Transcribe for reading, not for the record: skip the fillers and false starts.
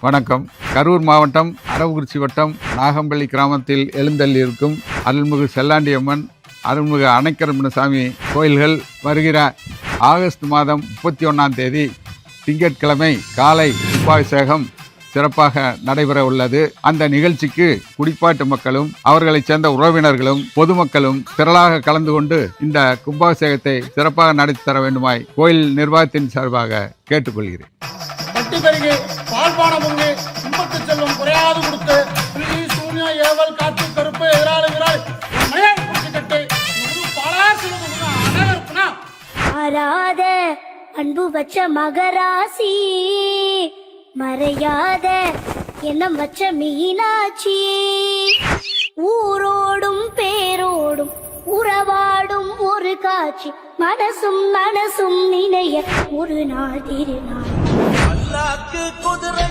வணக்கம். கரூர் மாவட்டம் அரவக்குறிச்சி வட்டம் நாகம்பள்ளி கிராமத்தில் எழுந்தள்ளியிருக்கும் அருள்மிகு செல்லாண்டியம்மன், அருள்மிகு அணைக்கரமணசாமி கோயில்கள் வருகிற ஆகஸ்ட் மாதம் 31ஆம் தேதி திங்கட்கிழமை காலை கும்பாபிஷேகம் சிறப்பாக நடைபெற உள்ளது. அந்த நிகழ்ச்சிக்கு குடிப்பாட்டு மக்களும் அவர்களைச் சேர்ந்த உறவினர்களும் பொதுமக்களும் திரளாக கலந்து கொண்டு இந்த கும்பாபிஷேகத்தை சிறப்பாக நடத்தி தர வேண்டுமாய் கோயில் நிர்வாகத்தின் சார்பாக கேட்டுக்கொள்கிறேன். பால்பானம் பொங்கி கும்பத்து செல்வம் குறையாது கொடுத்து பிள்ளி சூன்யா ஏவல் காற்று கருப்பு எதிராளுகிறாய் மழையாய் குடிச்சு கட்டு ஆராத அன்பு வச்ச மகராசி மறையாத எண்ணம் வச்ச மீனாட்சி ஊரோடும் பேரோடும் உறவாடும் ஒரு காட்சி மனசும் மனசும் நினைய ஒரு நாள் திருநாள் குதிரை